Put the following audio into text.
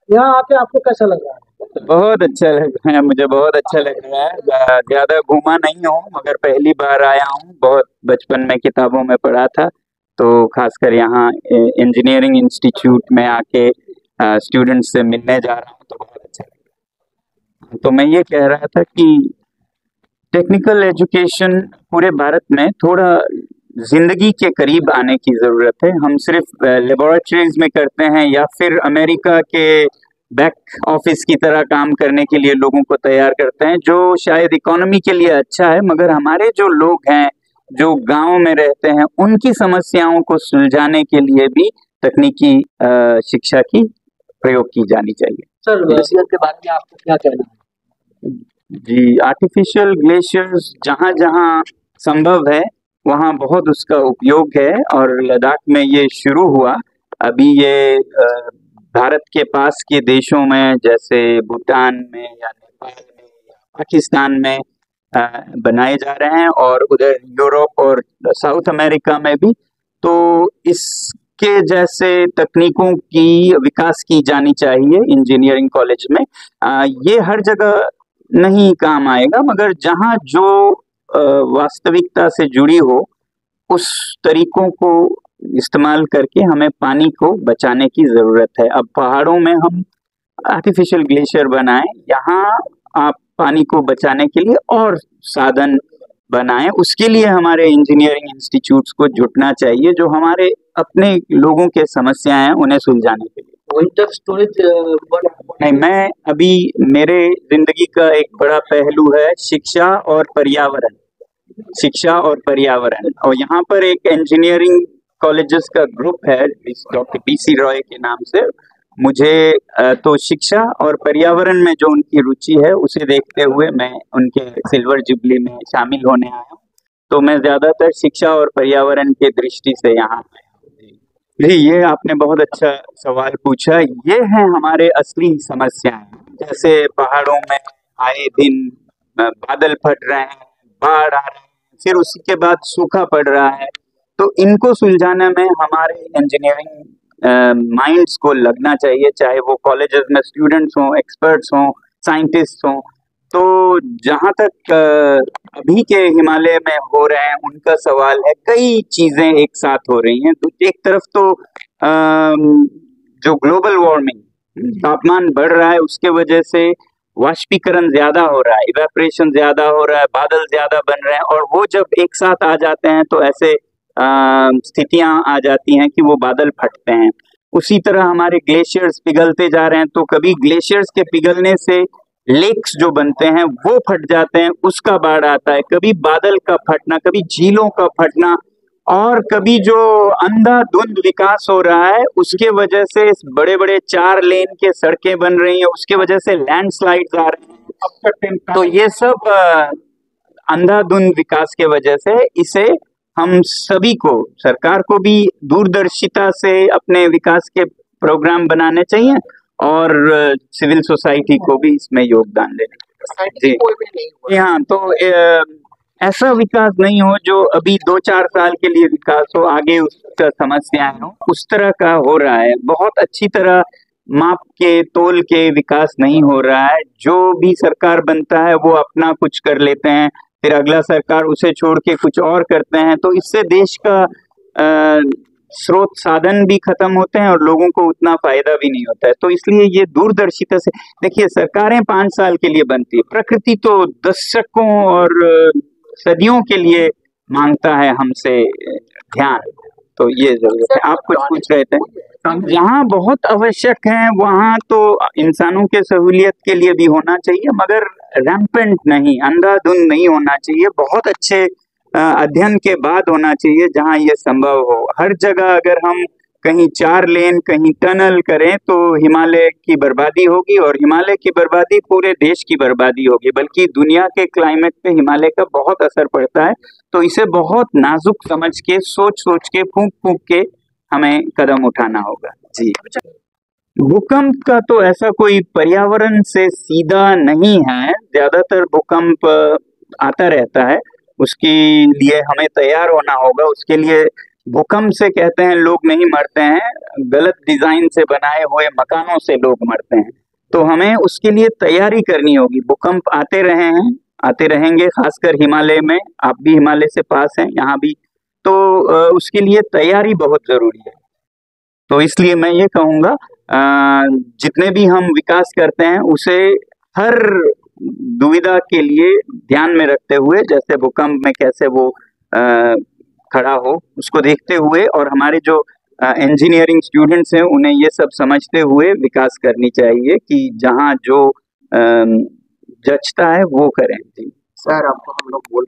यहाँ आके आपको कैसा लग रहा है? बहुत अच्छा लग रहा है, मुझे बहुत अच्छा लग रहा है। ज़्यादा घूमा नहीं हूँ मगर पहली बार आया हूँ। बहुत बचपन में किताबों में पढ़ा था, तो खासकर यहाँ इंजीनियरिंग इंस्टीट्यूट में आके स्टूडेंट्स से मिलने जा रहा हूँ, तो बहुत अच्छा लग रहा है। तो मैं ये कह रहा था कि टेक्निकल एजुकेशन पूरे भारत में थोड़ा जिंदगी के करीब आने की ज़रूरत है। हम सिर्फ लेबोरेटरीज में करते हैं या फिर अमेरिका के बैक ऑफिस की तरह काम करने के लिए लोगों को तैयार करते हैं, जो शायद इकोनॉमी के लिए अच्छा है, मगर हमारे जो लोग हैं जो गांव में रहते हैं उनकी समस्याओं को सुलझाने के लिए भी तकनीकी शिक्षा की प्रयोग की जानी चाहिए। सर ग्लेशियर के बारे में आपको क्या कहना है? जी, आर्टिफिशियल ग्लेशियर्स जहाँ-जहाँ संभव है, वहाँ बहुत उसका उपयोग है और लद्दाख में ये शुरू हुआ। अभी ये भारत के पास के देशों में जैसे भूटान में या नेपाल में या पाकिस्तान में बनाए जा रहे हैं और उधर यूरोप और साउथ अमेरिका में भी। तो इसके जैसे तकनीकों की विकास की जानी चाहिए इंजीनियरिंग कॉलेज में। ये हर जगह नहीं काम आएगा, मगर जहाँ जो वास्तविकता से जुड़ी हो उस तरीकों को इस्तेमाल करके हमें पानी को बचाने की ज़रूरत है। अब पहाड़ों में हम आर्टिफिशियल ग्लेशियर बनाएं, यहाँ आप पानी को बचाने के लिए और साधन बनाएं। उसके लिए हमारे इंजीनियरिंग इंस्टीट्यूट्स को जुटना चाहिए, जो हमारे अपने लोगों के समस्याएं हैं उन्हें सुलझाने के लिए। विंटर स्टोरेज नहीं, मैं अभी मेरे जिंदगी का एक बड़ा पहलू है शिक्षा और पर्यावरण। शिक्षा और पर्यावरण, और यहाँ पर एक इंजीनियरिंग कॉलेजेस का ग्रुप है डॉक्टर पीसी रॉय के नाम से। मुझे तो शिक्षा और पर्यावरण में जो उनकी रुचि है उसे देखते हुए मैं उनके सिल्वर जुबली में शामिल होने आया हूँ। तो मैं ज्यादातर शिक्षा और पर्यावरण के दृष्टि से यहाँ आया हूँ। जी, ये आपने बहुत अच्छा सवाल पूछा। ये है हमारे असली समस्याएं, जैसे पहाड़ों में आए दिन बादल फट रहे हैं, बाढ़ आ रहे हैं, फिर उसी के बाद सूखा पड़ रहा है। तो इनको सुलझाने में हमारे इंजीनियरिंग माइंड्स को लगना चाहिए, चाहे वो कॉलेजेस में स्टूडेंट्स हों, एक्सपर्ट्स हों, साइंटिस्ट हों। तो जहाँ तक अभी के हिमालय में हो रहे हैं उनका सवाल है, कई चीजें एक साथ हो रही हैं। तो एक तरफ तो जो ग्लोबल वार्मिंग, तापमान बढ़ रहा है, उसके वजह से वाष्पीकरण ज्यादा हो रहा है, इवेपोरेशन ज्यादा हो रहा है, बादल ज्यादा बन रहे हैं, और वो जब एक साथ आ जाते हैं तो ऐसे स्थितियां आ जाती हैं कि वो बादल फटते हैं। उसी तरह हमारे ग्लेशियर्स पिघलते जा रहे हैं, तो कभी ग्लेशियर्स के पिघलने से लेक्स जो बनते हैं वो फट जाते हैं, उसका बाढ़ आता है। कभी बादल का फटना, कभी झीलों का फटना, और कभी जो अंधाधुंध विकास हो रहा है उसके वजह से बड़े बड़े 4 लेन के सड़कें बन रही हैं, उसके वजह से लैंडस्लाइड्स आ रहे हैं। तो ये सब अंधाधुंध विकास के वजह से इसे हम सभी को, सरकार को भी दूरदर्शिता से अपने विकास के प्रोग्राम बनाने चाहिए और सिविल सोसाइटी को भी इसमें योगदान देना चाहिए। जी हाँ, तो ऐसा विकास नहीं हो जो अभी 2-4 साल के लिए विकास हो, आगे उसका समस्याएं हो, उस तरह का हो रहा है। बहुत अच्छी तरह माप के तोल के विकास नहीं हो रहा है। जो भी सरकार बनता है वो अपना कुछ कर लेते हैं, फिर अगला सरकार उसे छोड़ के कुछ और करते हैं, तो इससे देश का स्रोत साधन भी खत्म होते हैं और लोगों को उतना फायदा भी नहीं होता है। तो इसलिए ये दूरदर्शिता से देखिए, सरकारें 5 साल के लिए बनती है, प्रकृति तो दशकों और सदियों के लिए मांगता है हमसे ध्यान। तो ये जरूरत है। आप कुछ पूछ रहे थे? जहाँ बहुत आवश्यक है वहाँ तो इंसानों के सहूलियत के लिए भी होना चाहिए, मगर रैम्पेंट नहीं, अंधाधुंध नहीं होना चाहिए। बहुत अच्छे अध्ययन के बाद होना चाहिए जहाँ ये संभव हो। हर जगह अगर हम कहीं 4 लेन, कहीं टनल करें तो हिमालय की बर्बादी होगी, और हिमालय की बर्बादी पूरे देश की बर्बादी होगी, बल्कि दुनिया के क्लाइमेट पे हिमालय का बहुत असर पड़ता है। तो इसे बहुत नाजुक समझ के, सोच सोच के, फूंक फूंक के हमें कदम उठाना होगा। जी, भूकंप का तो ऐसा कोई पर्यावरण से सीधा नहीं है। ज्यादातर भूकंप आता रहता है, उसके लिए हमें तैयार होना होगा। उसके लिए भूकंप से कहते हैं लोग नहीं मरते हैं, गलत डिजाइन से बनाए हुए मकानों से लोग मरते हैं। तो हमें उसके लिए तैयारी करनी होगी। भूकंप आते रहे हैं, आते रहेंगे, खासकर हिमालय में। आप भी हिमालय से पास हैं, यहाँ भी, तो उसके लिए तैयारी बहुत जरूरी है। तो इसलिए मैं ये कहूँगा, जितने भी हम विकास करते हैं उसे हर दुविधा के लिए ध्यान में रखते हुए, जैसे भूकंप में कैसे वो खड़ा हो, उसको देखते हुए, और हमारे जो इंजीनियरिंग स्टूडेंट्स हैं उन्हें ये सब समझते हुए विकास करनी चाहिए कि जहाँ जो जचता है वो करें। जी सर, आपको हम लोग बोल